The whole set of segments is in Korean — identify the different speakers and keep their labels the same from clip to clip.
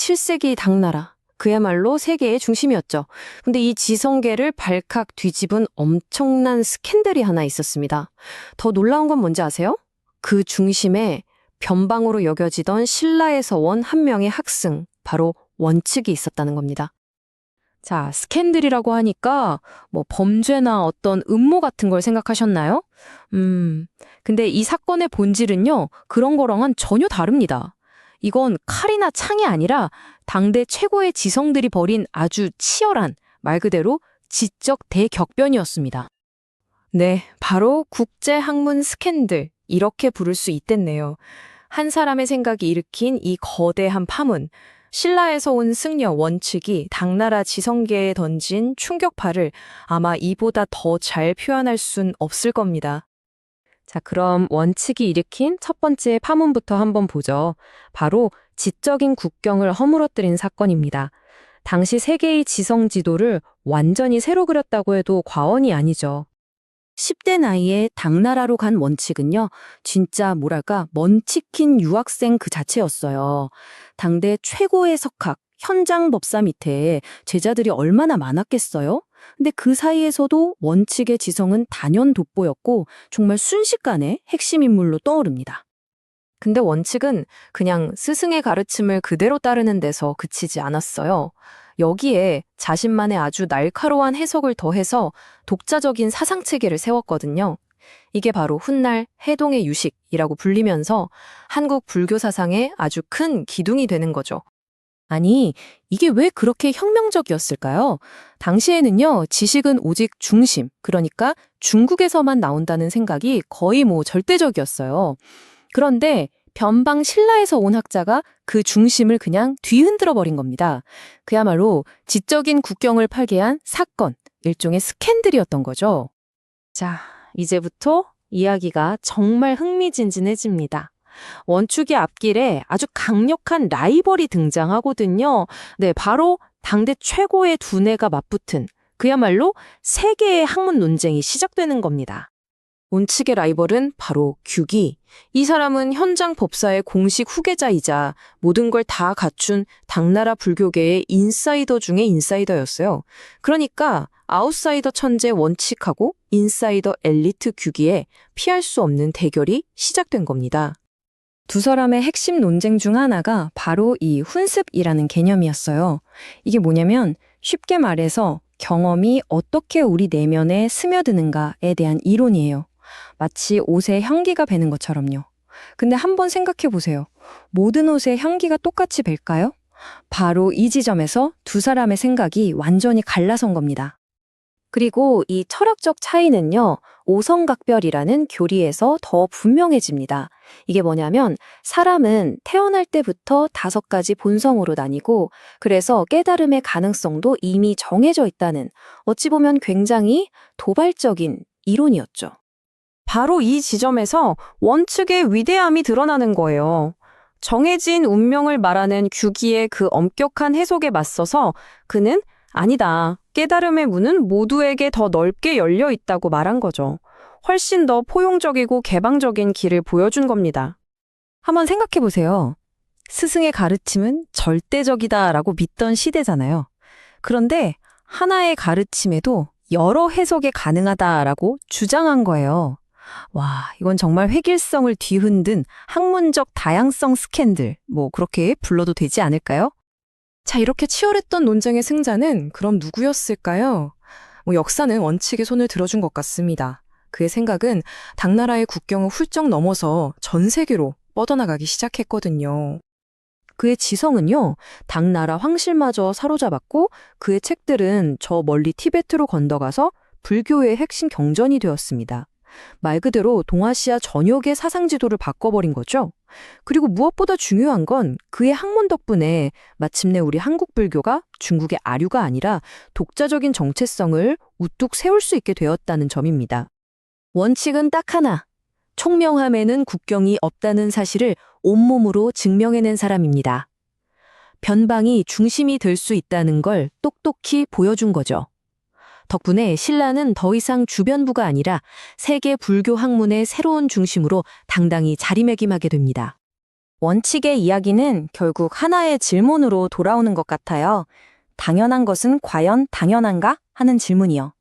Speaker 1: 7세기 당나라. 그야말로 세계의 중심이었죠. 근데 이 지성계를 발칵 뒤집은 엄청난 스캔들이 하나 있었습니다. 더 놀라운 건 뭔지 아세요? 그 중심에 변방으로 여겨지던 신라에서 온 한 명의 학생, 바로 원칙이 있었다는 겁니다. 자, 스캔들이라고 하니까 범죄나 어떤 음모 같은 걸 생각하셨나요? 근데 이 사건의 본질은요, 그런 거랑은 전혀 다릅니다. 이건 칼이나 창이 아니라 당대 최고의 지성들이 벌인 아주 치열한, 말 그대로 지적 대격변이었습니다. 네, 바로 국제학문 스캔들, 이렇게 부를 수 있겠네요. 한 사람의 생각이 일으킨 이 거대한 파문, 신라에서 온 승려 원칙이 당나라 지성계에 던진 충격파를 아마 이보다 더 잘 표현할 순 없을 겁니다. 자, 그럼 원칙이 일으킨 첫 번째 파문부터 한번 보죠. 바로 지적인 국경을 허물어뜨린 사건입니다. 당시 세계의 지성 지도를 완전히 새로 그렸다고 해도 과언이 아니죠. 10대 나이에 당나라로 간 원칙은요, 진짜 뭐랄까, 먼치킨 유학생 그 자체였어요. 당대 최고의 석학, 현장 법사 밑에 제자들이 얼마나 많았겠어요? 근데 그 사이에서도 원칙의 지성은 단연 돋보였고, 정말 순식간에 핵심 인물로 떠오릅니다. 근데 원칙은 그냥 스승의 가르침을 그대로 따르는 데서 그치지 않았어요. 여기에 자신만의 아주 날카로운 해석을 더해서 독자적인 사상체계를 세웠거든요. 이게 바로 훗날 해동의 유식이라고 불리면서 한국 불교 사상의 아주 큰 기둥이 되는 거죠. 아니, 이게 왜 그렇게 혁명적이었을까요? 당시에는요, 지식은 오직 중심, 그러니까 중국에서만 나온다는 생각이 거의 절대적이었어요. 그런데 변방 신라에서 온 학자가 그 중심을 그냥 뒤흔들어 버린 겁니다. 그야말로 지적인 국경을 파괴한 사건, 일종의 스캔들이었던 거죠. 자, 이제부터 이야기가 정말 흥미진진해집니다. 원축의 앞길에 아주 강력한 라이벌이 등장하거든요. 네, 바로 당대 최고의 두뇌가 맞붙은 그야말로 세계의 학문 논쟁이 시작되는 겁니다. 원칙의 라이벌은 바로 규기. 이 사람은 현장 법사의 공식 후계자이자 모든 걸 다 갖춘 당나라 불교계의 인사이더 중의 인사이더였어요. 그러니까 아웃사이더 천재 원칙하고 인사이더 엘리트 규기에 피할 수 없는 대결이 시작된 겁니다. 두 사람의 핵심 논쟁 중 하나가 바로 이 훈습이라는 개념이었어요. 이게 뭐냐면 쉽게 말해서 경험이 어떻게 우리 내면에 스며드는가에 대한 이론이에요. 마치 옷에 향기가 배는 것처럼요. 근데 한번 생각해 보세요. 모든 옷에 향기가 똑같이 벨까요? 바로 이 지점에서 두 사람의 생각이 완전히 갈라선 겁니다. 그리고 이 철학적 차이는요, 오성각별이라는 교리에서 더 분명해집니다. 이게 뭐냐면 사람은 태어날 때부터 5가지 본성으로 나뉘고 그래서 깨달음의 가능성도 이미 정해져 있다는 어찌 보면 굉장히 도발적인 이론이었죠. 바로 이 지점에서 원칙의 위대함이 드러나는 거예요. 정해진 운명을 말하는 규기의 그 엄격한 해석에 맞서서 그는 아니다. 깨달음의 문은 모두에게 더 넓게 열려 있다고 말한 거죠. 훨씬 더 포용적이고 개방적인 길을 보여준 겁니다. 한번 생각해 보세요. 스승의 가르침은 절대적이다라고 믿던 시대잖아요. 그런데 하나의 가르침에도 여러 해석이 가능하다라고 주장한 거예요. 와, 이건 정말 획일성을 뒤흔든 학문적 다양성 스캔들, 그렇게 불러도 되지 않을까요? 자, 이렇게 치열했던 논쟁의 승자는 그럼 누구였을까요? 역사는 원칙의 손을 들어준 것 같습니다. 그의 생각은 당나라의 국경을 훌쩍 넘어서 전 세계로 뻗어나가기 시작했거든요. 그의 지성은요, 당나라 황실마저 사로잡았고 그의 책들은 저 멀리 티베트로 건너가서 불교의 핵심 경전이 되었습니다. 말 그대로 동아시아 전역의 사상 지도를 바꿔버린 거죠. 그리고 무엇보다 중요한 건 그의 학문 덕분에 마침내 우리 한국 불교가 중국의 아류가 아니라 독자적인 정체성을 우뚝 세울 수 있게 되었다는 점입니다. 원칙은 딱 하나, 총명함에는 국경이 없다는 사실을 온몸으로 증명해낸 사람입니다. 변방이 중심이 될 수 있다는 걸 똑똑히 보여준 거죠. 덕분에 신라는 더 이상 주변부가 아니라 세계 불교 학문의 새로운 중심으로 당당히 자리매김하게 됩니다.
Speaker 2: 원칙의 이야기는 결국 하나의 질문으로 돌아오는 것 같아요. 당연한 것은 과연 당연한가? 하는 질문이요.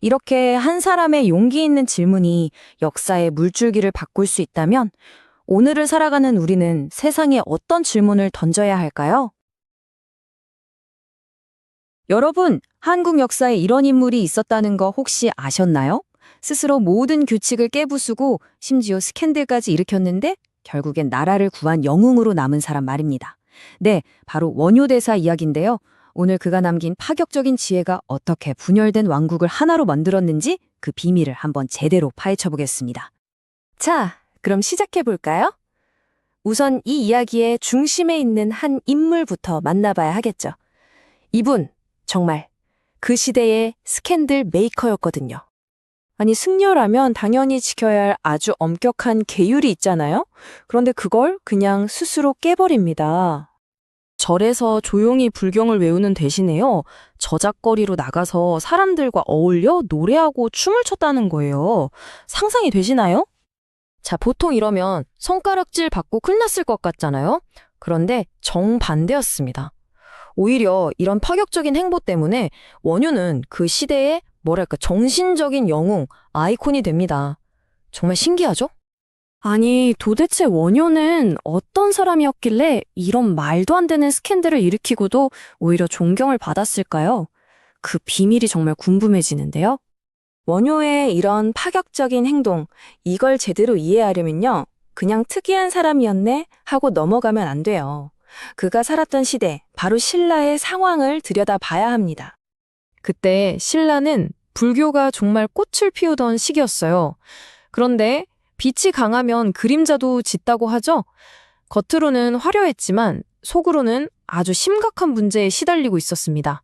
Speaker 2: 이렇게 한 사람의 용기 있는 질문이 역사의 물줄기를 바꿀 수 있다면 오늘을 살아가는 우리는 세상에 어떤 질문을 던져야 할까요? 여러분, 한국 역사에 이런 인물이 있었다는 거 혹시 아셨나요? 스스로 모든 규칙을 깨부수고 심지어 스캔들까지 일으켰는데 결국엔 나라를 구한 영웅으로 남은 사람 말입니다. 네, 바로 원효대사 이야기인데요. 오늘 그가 남긴 파격적인 지혜가 어떻게 분열된 왕국을 하나로 만들었는지 그 비밀을 한번 제대로 파헤쳐 보겠습니다. 자, 그럼 시작해 볼까요? 우선 이 이야기의 중심에 있는 한 인물부터 만나봐야 하겠죠. 이분, 정말 그 시대의 스캔들 메이커였거든요. 아니, 승려라면 당연히 지켜야 할 아주 엄격한 계율이 있잖아요? 그런데 그걸 그냥 스스로 깨버립니다. 절에서 조용히 불경을 외우는 대신에요, 저작거리로 나가서 사람들과 어울려 노래하고 춤을 췄다는 거예요. 상상이 되시나요? 자, 보통 이러면 손가락질 받고 끝났을 것 같잖아요? 그런데 정반대였습니다. 오히려 이런 파격적인 행보 때문에 원효는 그 시대의 정신적인 영웅, 아이콘이 됩니다. 정말 신기하죠? 아니, 도대체 원효는 어떤 사람이었길래 이런 말도 안 되는 스캔들을 일으키고도 오히려 존경을 받았을까요? 그 비밀이 정말 궁금해지는데요. 원효의 이런 파격적인 행동, 이걸 제대로 이해하려면요, 그냥 특이한 사람이었네 하고 넘어가면 안 돼요. 그가 살았던 시대, 바로 신라의 상황을 들여다봐야 합니다. 그때 신라는 불교가 정말 꽃을 피우던 시기였어요. 그런데 빛이 강하면 그림자도 짙다고 하죠? 겉으로는 화려했지만 속으로는 아주 심각한 문제에 시달리고 있었습니다.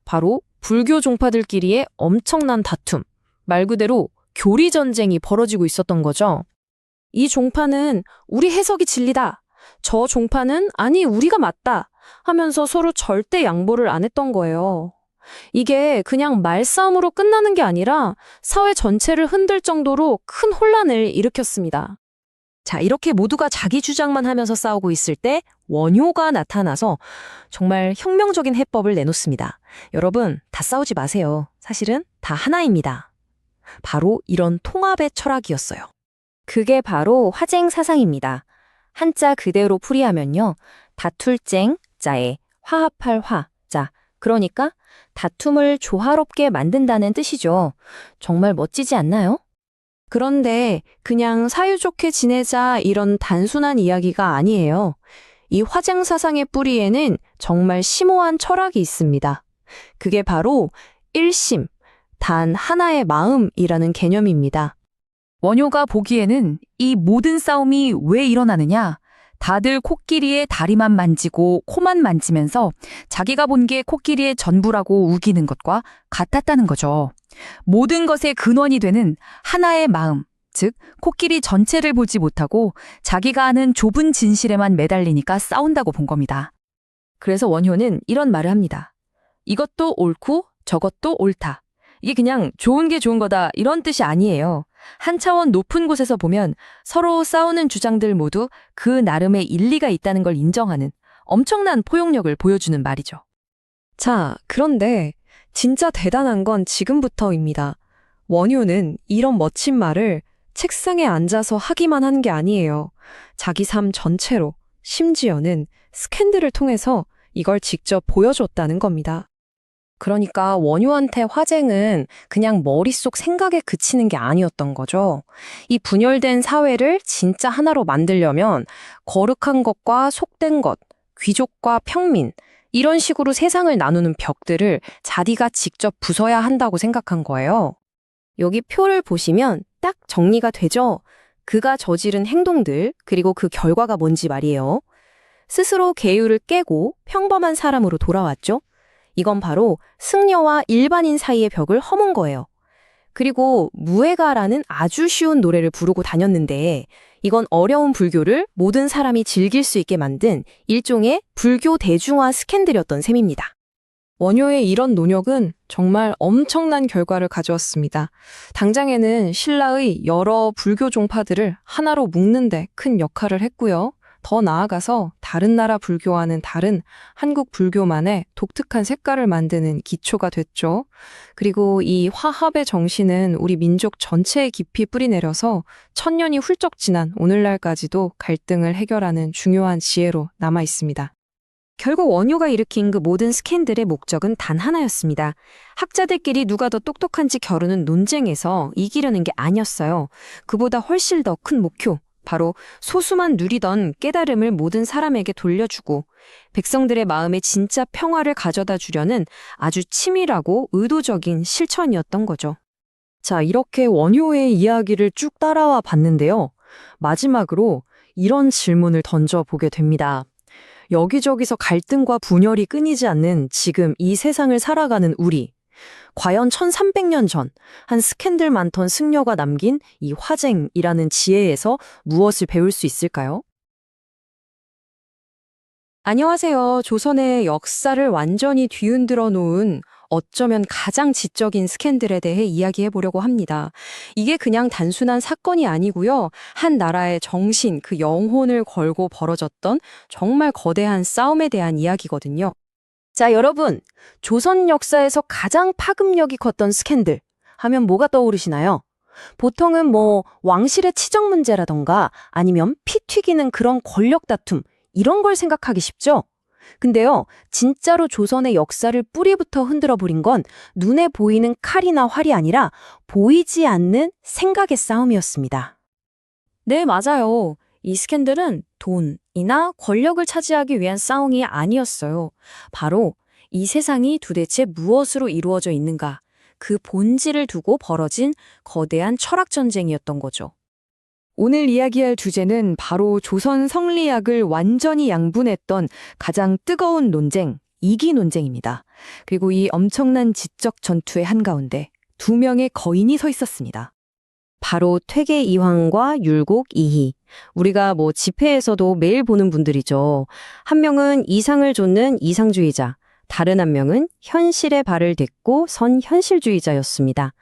Speaker 2: 바로 불교 종파들끼리의 엄청난 다툼, 말 그대로 교리 전쟁이 벌어지고 있었던 거죠. 이 종파는 우리 해석이 진리다. 저 종파는 아니 우리가 맞다 하면서 서로 절대 양보를 안 했던 거예요. 이게 그냥 말싸움으로 끝나는 게 아니라 사회 전체를 흔들 정도로 큰 혼란을 일으켰습니다. 자, 이렇게 모두가 자기 주장만 하면서 싸우고 있을 때 원효가 나타나서 정말 혁명적인 해법을 내놓습니다. 여러분, 다 싸우지 마세요. 사실은 다 하나입니다. 바로 이런 통합의 철학이었어요. 그게 바로 화쟁 사상입니다. 한자 그대로 풀이하면요, 다툴쟁 자에 화합할 화 자, 그러니까 다툼을 조화롭게 만든다는 뜻이죠. 정말 멋지지 않나요? 그런데 그냥 사이좋게 지내자 이런 단순한 이야기가 아니에요. 이 화쟁 사상의 뿌리에는 정말 심오한 철학이 있습니다. 그게 바로 일심, 단 하나의 마음이라는 개념입니다.
Speaker 3: 원효가 보기에는 이 모든 싸움이 왜 일어나느냐? 다들 코끼리의 다리만 만지고 코만 만지면서 자기가 본 게 코끼리의 전부라고 우기는 것과 같았다는 거죠. 모든 것의 근원이 되는 하나의 마음, 즉 코끼리 전체를 보지 못하고 자기가 아는 좁은 진실에만 매달리니까 싸운다고 본 겁니다.
Speaker 2: 그래서 원효는 이런 말을 합니다. 이것도 옳고 저것도 옳다. 이게 그냥 좋은 게 좋은 거다 이런 뜻이 아니에요. 한 차원 높은 곳에서 보면 서로 싸우는 주장들 모두 그 나름의 일리가 있다는 걸 인정하는 엄청난 포용력을 보여주는 말이죠. 자, 그런데 진짜 대단한 건 지금부터입니다. 원효는 이런 멋진 말을 책상에 앉아서 하기만 한 게 아니에요. 자기 삶 전체로, 심지어는 스캔들을 통해서 이걸 직접 보여줬다는 겁니다. 그러니까 원효한테 화쟁은 그냥 머릿속 생각에 그치는 게 아니었던 거죠. 이 분열된 사회를 진짜 하나로 만들려면 거룩한 것과 속된 것, 귀족과 평민, 이런 식으로 세상을 나누는 벽들을 자기가 직접 부숴야 한다고 생각한 거예요. 여기 표를 보시면 딱 정리가 되죠? 그가 저지른 행동들, 그리고 그 결과가 뭔지 말이에요. 스스로 계율을 깨고 평범한 사람으로 돌아왔죠? 이건 바로 승려와 일반인 사이의 벽을 허문 거예요. 그리고 무예가라는 아주 쉬운 노래를 부르고 다녔는데 이건 어려운 불교를 모든 사람이 즐길 수 있게 만든 일종의 불교 대중화 스캔들이었던 셈입니다. 원효의 이런 노력은 정말 엄청난 결과를 가져왔습니다. 당장에는 신라의 여러 불교 종파들을 하나로 묶는 데 큰 역할을 했고요.
Speaker 4: 더 나아가서 다른 나라 불교와는 다른 한국 불교만의 독특한 색깔을 만드는 기초가 됐죠. 그리고 이 화합의 정신은 우리 민족 전체에 깊이 뿌리내려서 천년이 훌쩍 지난 오늘날까지도 갈등을 해결하는 중요한 지혜로 남아 있습니다.
Speaker 2: 결국 원효가 일으킨 그 모든 스캔들의 목적은 단 하나였습니다. 학자들끼리 누가 더 똑똑한지 겨루는 논쟁에서 이기려는 게 아니었어요. 그보다 훨씬 더 큰 목표, 바로 소수만 누리던 깨달음을 모든 사람에게 돌려주고 백성들의 마음에 진짜 평화를 가져다 주려는 아주 치밀하고 의도적인 실천이었던 거죠.
Speaker 5: 자, 이렇게 원효의 이야기를 쭉 따라와 봤는데요. 마지막으로 이런 질문을 던져보게 됩니다. 여기저기서 갈등과 분열이 끊이지 않는 지금 이 세상을 살아가는 우리. 과연 1300년 전 한 스캔들 많던 승려가 남긴 이 화쟁이라는 지혜에서 무엇을 배울 수 있을까요?
Speaker 1: 안녕하세요. 조선의 역사를 완전히 뒤흔들어 놓은 어쩌면 가장 지적인 스캔들에 대해 이야기해 보려고 합니다. 이게 그냥 단순한 사건이 아니고요. 한 나라의 정신, 그 영혼을 걸고 벌어졌던 정말 거대한 싸움에 대한 이야기거든요. 자, 여러분. 조선 역사에서 가장 파급력이 컸던 스캔들 하면 뭐가 떠오르시나요? 보통은 왕실의 치적 문제라던가 아니면 피 튀기는 그런 권력 다툼 이런 걸 생각하기 쉽죠? 근데요, 진짜로 조선의 역사를 뿌리부터 흔들어 버린 건 눈에 보이는 칼이나 활이 아니라 보이지 않는 생각의 싸움이었습니다. 네, 맞아요. 이 스캔들은 돈이나 권력을 차지하기 위한 싸움이 아니었어요. 바로 이 세상이 도대체 무엇으로 이루어져 있는가, 그 본질을 두고 벌어진 거대한 철학 전쟁이었던 거죠.
Speaker 4: 오늘 이야기할 주제는 바로 조선 성리학을 완전히 양분했던 가장 뜨거운 논쟁, 이기 논쟁입니다. 그리고 이 엄청난 지적 전투의 한가운데 두 명의 거인이 서 있었습니다.
Speaker 1: 바로 퇴계 이황과 율곡 이희. 우리가 집회에서도 매일 보는 분들이죠. 한 명은 이상을 좇는 이상주의자, 다른 한 명은 현실의 발을 딛고 선 현실주의자였습니다.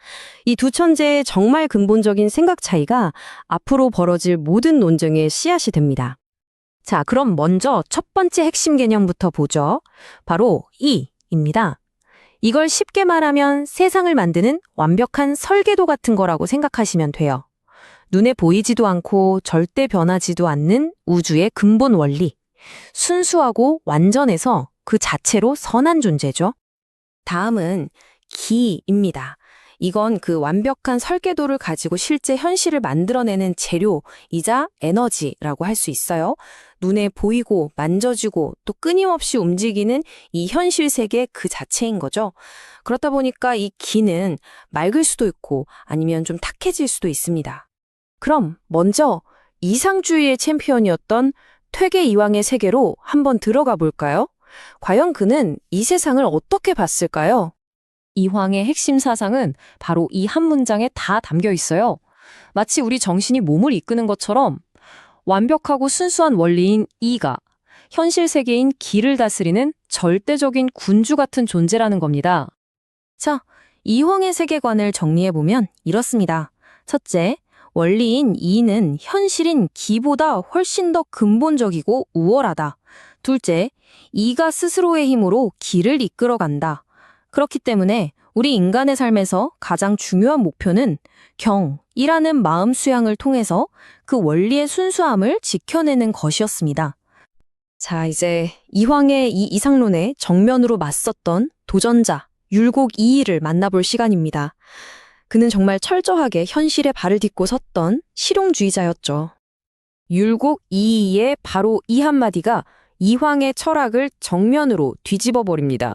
Speaker 1: 이 두 천재의 정말 근본적인 생각 차이가 앞으로 벌어질 모든 논쟁의 씨앗이 됩니다. 자, 그럼 먼저 첫 번째 핵심 개념부터 보죠. 바로 이입니다. 이걸 쉽게 말하면 세상을 만드는 완벽한 설계도 같은 거라고 생각하시면 돼요. 눈에 보이지도 않고 절대 변하지도 않는 우주의 근본 원리. 순수하고 완전해서 그 자체로 선한 존재죠. 다음은 기입니다. 이건 그 완벽한 설계도를 가지고 실제 현실을 만들어내는 재료이자 에너지라고 할 수 있어요. 눈에 보이고 만져지고 또 끊임없이 움직이는 이 현실 세계 그 자체인 거죠. 그렇다 보니까 이 기는 맑을 수도 있고 아니면 좀 탁해질 수도 있습니다. 그럼 먼저 이상주의의 챔피언이었던 퇴계 이황의 세계로 한번 들어가 볼까요? 과연 그는 이 세상을 어떻게 봤을까요? 이황의 핵심 사상은 바로 이 한 문장에 다 담겨 있어요. 마치 우리 정신이 몸을 이끄는 것처럼 완벽하고 순수한 원리인 이가 현실 세계인 기를 다스리는 절대적인 군주 같은 존재라는 겁니다. 자, 이황의 세계관을 정리해보면 이렇습니다. 첫째, 원리인 이는 현실인 기보다 훨씬 더 근본적이고 우월하다. 둘째, 이가 스스로의 힘으로 기를 이끌어간다. 그렇기 때문에 우리 인간의 삶에서 가장 중요한 목표는 경이라는 마음 수양을 통해서 그 원리의 순수함을 지켜내는 것이었습니다. 자, 이제 이황의 이 이상론에 정면으로 맞섰던 도전자 율곡 이이를 만나볼 시간입니다. 그는 정말 철저하게 현실에 발을 딛고 섰던 실용주의자였죠. 율곡 이이의 바로 이 한마디가 이황의 철학을 정면으로 뒤집어 버립니다.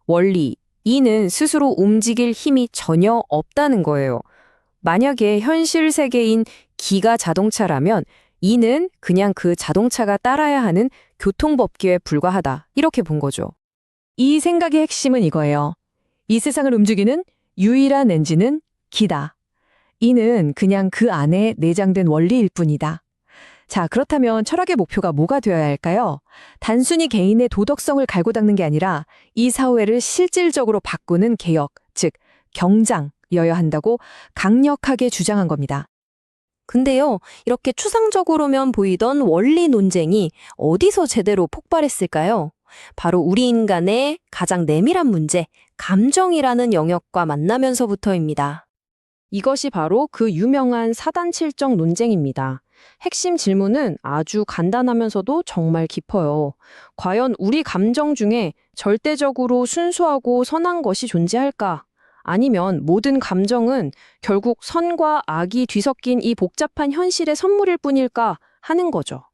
Speaker 1: 원리, 이는 스스로 움직일 힘이 전혀 없다는 거예요. 만약에 현실 세계인 기가 자동차라면 이는 그냥 그 자동차가 따라야 하는 교통법규에 불과하다. 이렇게 본 거죠. 이 생각의 핵심은 이거예요. 이 세상을 움직이는 유일한 엔진은 기다. 이는 그냥 그 안에 내장된 원리일 뿐이다. 자, 그렇다면 철학의 목표가 뭐가 되어야 할까요? 단순히 개인의 도덕성을 갈고 닦는 게 아니라 이 사회를 실질적으로 바꾸는 개혁, 즉 경장이어야 한다고 강력하게 주장한 겁니다. 근데요, 이렇게 추상적으로만 보이던 원리 논쟁이 어디서 제대로 폭발했을까요? 바로 우리 인간의 가장 내밀한 문제, 감정이라는 영역과 만나면서부터입니다.
Speaker 4: 이것이 바로 그 유명한 사단칠정 논쟁입니다. 핵심 질문은 아주 간단하면서도 정말 깊어요. 과연 우리 감정 중에 절대적으로 순수하고 선한 것이 존재할까? 아니면 모든 감정은 결국 선과 악이 뒤섞인 이 복잡한 현실의 선물일 뿐일까 하는 거죠.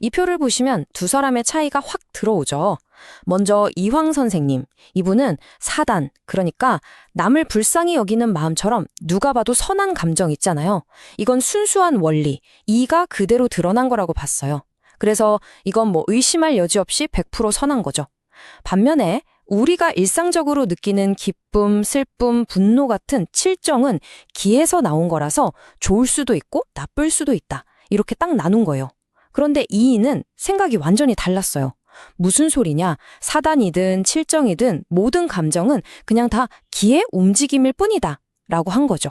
Speaker 2: 이 표를 보시면 두 사람의 차이가 확 들어오죠. 먼저 이황 선생님, 이분은 사단, 그러니까 남을 불쌍히 여기는 마음처럼 누가 봐도 선한 감정 있잖아요. 이건 순수한 원리, 이가 그대로 드러난 거라고 봤어요. 그래서 이건 뭐 의심할 여지 없이 100% 선한 거죠. 반면에 우리가 일상적으로 느끼는 기쁨, 슬픔, 분노 같은 칠정은 기에서 나온 거라서 좋을 수도 있고 나쁠 수도 있다. 이렇게 딱 나눈 거예요. 그런데 이인은 생각이 완전히 달랐어요. 무슨 소리냐? 사단이든 칠정이든 모든 감정은 그냥 다 기의 움직임일 뿐이다. 라고 한 거죠.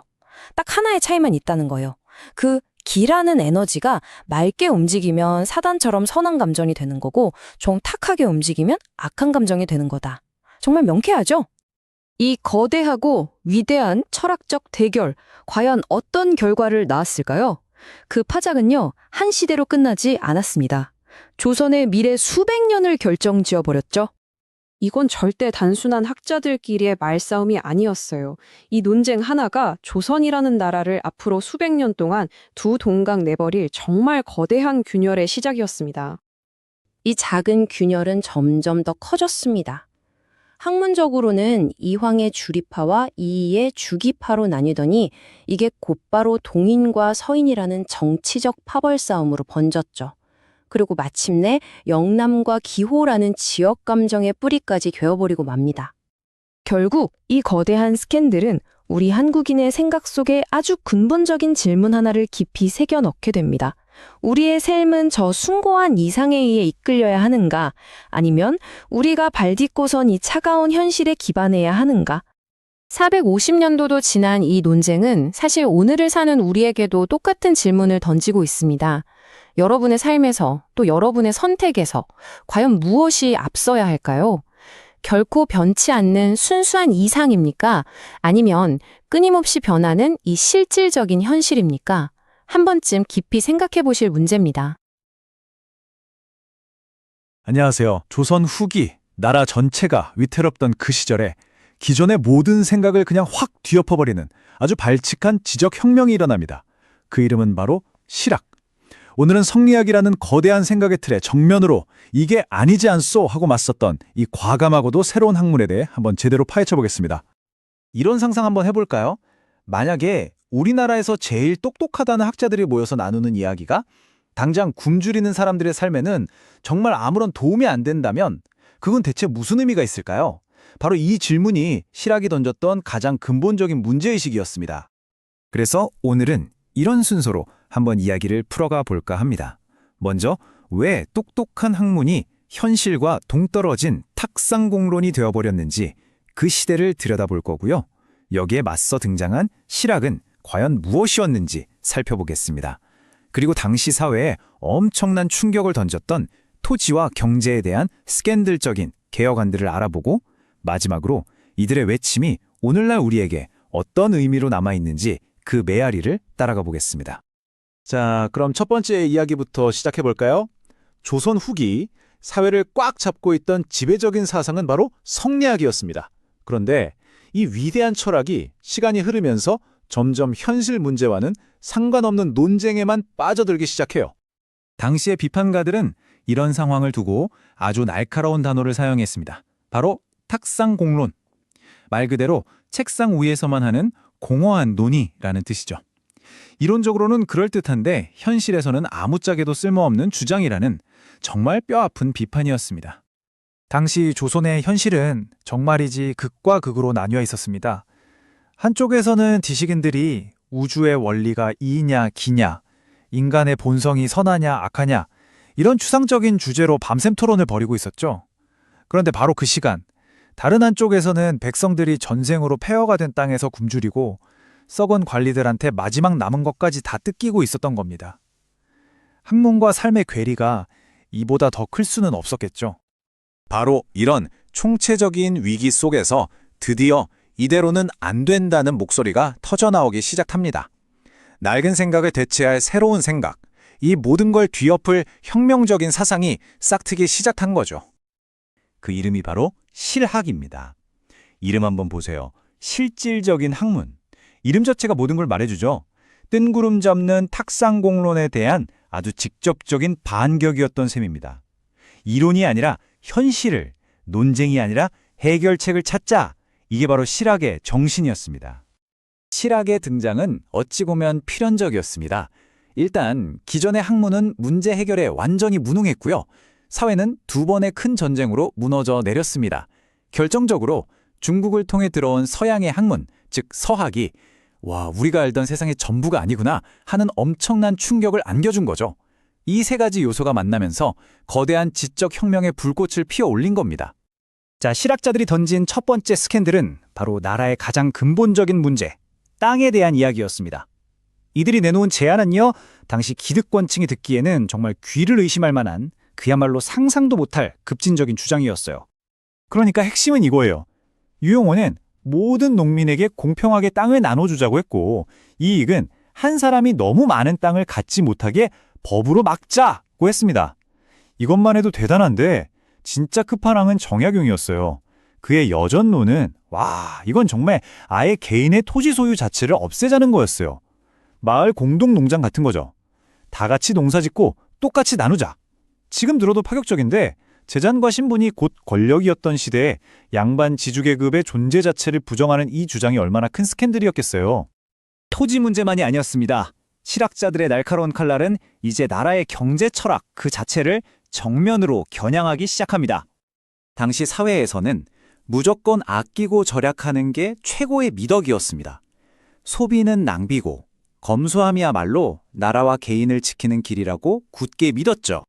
Speaker 2: 딱 하나의 차이만 있다는 거예요. 그 기라는 에너지가 맑게 움직이면 사단처럼 선한 감정이 되는 거고 좀 탁하게 움직이면 악한 감정이 되는 거다. 정말 명쾌하죠?
Speaker 4: 이 거대하고 위대한 철학적 대결, 과연 어떤 결과를 낳았을까요? 그 파장은요, 한 시대로 끝나지 않았습니다. 조선의 미래 수백 년을 결정지어 버렸죠. 이건 절대 단순한 학자들끼리의 말싸움이 아니었어요. 이 논쟁 하나가 조선이라는 나라를 앞으로 수백 년 동안 두 동강 내버릴 정말 거대한 균열의 시작이었습니다.
Speaker 1: 이 작은 균열은 점점 더 커졌습니다. 학문적으로는 이황의 주리파와 이이의 주기파로 나뉘더니 이게 곧바로 동인과 서인이라는 정치적 파벌 싸움으로 번졌죠. 그리고 마침내 영남과 기호라는 지역 감정의 뿌리까지 괴어버리고 맙니다.
Speaker 4: 결국 이 거대한 스캔들은 우리 한국인의 생각 속에 아주 근본적인 질문 하나를 깊이 새겨 넣게 됩니다. 우리의 삶은 저 숭고한 이상에 의해 이끌려야 하는가? 아니면 우리가 발딛고선 이 차가운 현실에 기반해야 하는가? 450년도도 지난 이 논쟁은 사실 오늘을 사는 우리에게도 똑같은 질문을 던지고 있습니다. 여러분의 삶에서 또 여러분의 선택에서 과연 무엇이 앞서야 할까요? 결코 변치 않는 순수한 이상입니까? 아니면 끊임없이 변하는 이 실질적인 현실입니까? 한 번쯤 깊이 생각해 보실 문제입니다.
Speaker 6: 안녕하세요. 조선 후기 나라 전체가 위태롭던 그 시절에 기존의 모든 생각을 그냥 확 뒤엎어버리는 아주 발칙한 지적혁명이 일어납니다. 그 이름은 바로 실학. 오늘은 성리학이라는 거대한 생각의 틀에 정면으로 이게 아니지 않소 하고 맞섰던 이 과감하고도 새로운 학문에 대해 한번 제대로 파헤쳐 보겠습니다. 이런 상상 한번 해볼까요? 만약에 우리나라에서 제일 똑똑하다는 학자들이 모여서 나누는 이야기가 당장 굶주리는 사람들의 삶에는 정말 아무런 도움이 안 된다면 그건 대체 무슨 의미가 있을까요? 바로 이 질문이 실학이 던졌던 가장 근본적인 문제의식이었습니다. 그래서 오늘은 이런 순서로 한번 이야기를 풀어가 볼까 합니다. 먼저 왜 똑똑한 학문이 현실과 동떨어진 탁상공론이 되어버렸는지 그 시대를 들여다볼 거고요. 여기에 맞서 등장한 실학은 과연 무엇이었는지 살펴보겠습니다. 그리고 당시 사회에 엄청난 충격을 던졌던 토지와 경제에 대한 스캔들적인 개혁안들을 알아보고 마지막으로 이들의 외침이 오늘날 우리에게 어떤 의미로 남아있는지 그 메아리를 따라가 보겠습니다. 자, 그럼 첫 번째 이야기부터 시작해 볼까요? 조선 후기 사회를 꽉 잡고 있던 지배적인 사상은 바로 성리학이었습니다. 그런데 이 위대한 철학이 시간이 흐르면서 점점 현실 문제와는 상관없는 논쟁에만 빠져들기 시작해요. 당시의 비판가들은 이런 상황을 두고 아주 날카로운 단어를 사용했습니다. 바로 탁상공론. 말 그대로 책상 위에서만 하는 공허한 논의라는 뜻이죠. 이론적으로는 그럴듯한데 현실에서는 아무짝에도 쓸모없는 주장이라는 정말 뼈아픈 비판이었습니다. 당시 조선의 현실은 정말이지 극과 극으로 나뉘어 있었습니다. 한쪽에서는 지식인들이 우주의 원리가 이냐 기냐, 인간의 본성이 선하냐 악하냐 이런 추상적인 주제로 밤샘 토론을 벌이고 있었죠. 그런데 바로 그 시간 다른 한쪽에서는 백성들이 전쟁으로 폐허가 된 땅에서 굶주리고 썩은 관리들한테 마지막 남은 것까지 다 뜯기고 있었던 겁니다. 학문과 삶의 괴리가 이보다 더 클 수는 없었겠죠. 바로 이런 총체적인 위기 속에서 드디어 이대로는 안 된다는 목소리가 터져나오기 시작합니다. 낡은 생각을 대체할 새로운 생각, 이 모든 걸 뒤엎을 혁명적인 사상이 싹트기 시작한 거죠. 그 이름이 바로 실학입니다. 이름 한번 보세요. 실질적인 학문. 이름 자체가 모든 걸 말해주죠. 뜬구름 잡는 탁상공론에 대한 아주 직접적인 반격이었던 셈입니다. 이론이 아니라 현실을, 논쟁이 아니라 해결책을 찾자. 이게 바로 실학의 정신이었습니다. 실학의 등장은 어찌 보면 필연적이었습니다. 일단 기존의 학문은 문제 해결에 완전히 무능했고요. 사회는 두 번의 큰 전쟁으로 무너져 내렸습니다. 결정적으로 중국을 통해 들어온 서양의 학문, 즉 서학이 와, 우리가 알던 세상의 전부가 아니구나 하는 엄청난 충격을 안겨준 거죠. 이 세 가지 요소가 만나면서 거대한 지적 혁명의 불꽃을 피워올린 겁니다. 자, 실학자들이 던진 첫 번째 스캔들은 바로 나라의 가장 근본적인 문제, 땅에 대한 이야기였습니다. 이들이 내놓은 제안은요, 당시 기득권층이 듣기에는 정말 귀를 의심할 만한 그야말로 상상도 못할 급진적인 주장이었어요. 그러니까 핵심은 이거예요. 유용호는 모든 농민에게 공평하게 땅을 나눠주자고 했고, 이익은 한 사람이 너무 많은 땅을 갖지 못하게 법으로 막자고 했습니다. 이것만 해도 대단한데 진짜 끝판왕은 정약용이었어요. 그의 여전론은 와, 이건 정말 아예 개인의 토지 소유 자체를 없애자는 거였어요. 마을 공동농장 같은 거죠. 다 같이 농사짓고 똑같이 나누자. 지금 들어도 파격적인데 재산과 신분이 곧 권력이었던 시대에 양반 지주계급의 존재 자체를 부정하는 이 주장이 얼마나 큰 스캔들이었겠어요. 토지 문제만이 아니었습니다. 실학자들의 날카로운 칼날은 이제 나라의 경제 철학 그 자체를 정면으로 겨냥하기 시작합니다. 당시 사회에서는 무조건 아끼고 절약하는 게 최고의 미덕이었습니다. 소비는 낭비고 검소함이야말로 나라와 개인을 지키는 길이라고 굳게 믿었죠.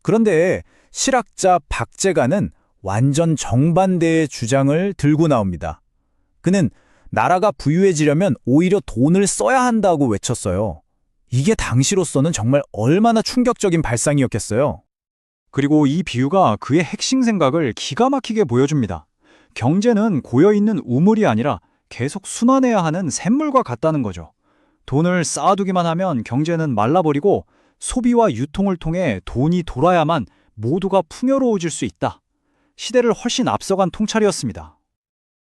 Speaker 6: 그런데 실학자 박제가는 완전 정반대의 주장을 들고 나옵니다. 그는 나라가 부유해지려면 오히려 돈을 써야 한다고 외쳤어요. 이게 당시로서는 정말 얼마나 충격적인 발상이었겠어요. 그리고 이 비유가 그의 핵심 생각을 기가 막히게 보여줍니다. 경제는 고여있는 우물이 아니라 계속 순환해야 하는 샘물과 같다는 거죠. 돈을 쌓아두기만 하면 경제는 말라버리고 소비와 유통을 통해 돈이 돌아야만 모두가 풍요로워질 수 있다. 시대를 훨씬 앞서간 통찰이었습니다.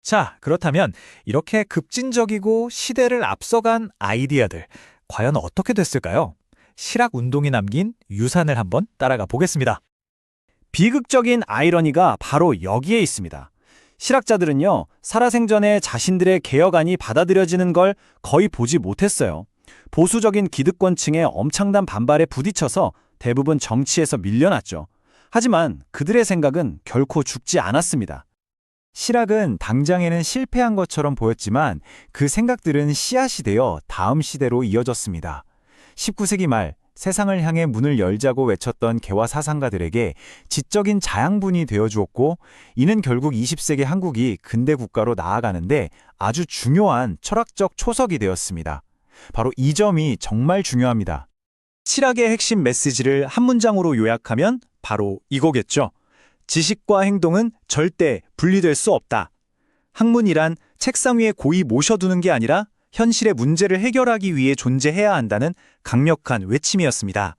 Speaker 6: 자, 그렇다면 이렇게 급진적이고 시대를 앞서간 아이디어들, 과연 어떻게 됐을까요? 실학운동이 남긴 유산을 한번 따라가 보겠습니다. 비극적인 아이러니가 바로 여기에 있습니다. 실학자들은요, 살아생전에 자신들의 개혁안이 받아들여지는 걸 거의 보지 못했어요. 보수적인 기득권층의 엄청난 반발에 부딪혀서 대부분 정치에서 밀려났죠. 하지만 그들의 생각은 결코 죽지 않았습니다. 실학은 당장에는 실패한 것처럼 보였지만 그 생각들은 씨앗이 되어 다음 시대로 이어졌습니다. 19세기 말 세상을 향해 문을 열자고 외쳤던 개화 사상가들에게 지적인 자양분이 되어주었고, 이는 결국 20세기 한국이 근대 국가로 나아가는데 아주 중요한 철학적 초석이 되었습니다. 바로 이 점이 정말 중요합니다. 실학의 핵심 메시지를 한 문장으로 요약하면 바로 이거겠죠. 지식과 행동은 절대 분리될 수 없다. 학문이란 책상 위에 고이 모셔두는 게 아니라 현실의 문제를 해결하기 위해 존재해야 한다는 강력한 외침이었습니다.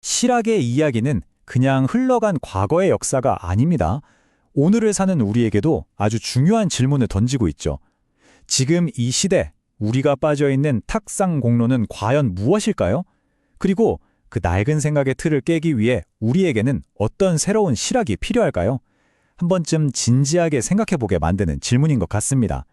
Speaker 6: 실학의 이야기는 그냥 흘러간 과거의 역사가 아닙니다. 오늘을 사는 우리에게도 아주 중요한 질문을 던지고 있죠. 지금 이 시대, 우리가 빠져있는 탁상공론은 과연 무엇일까요? 그리고 그 낡은 생각의 틀을 깨기 위해 우리에게는 어떤 새로운 실학이 필요할까요? 한 번쯤 진지하게 생각해보게 만드는 질문인 것 같습니다.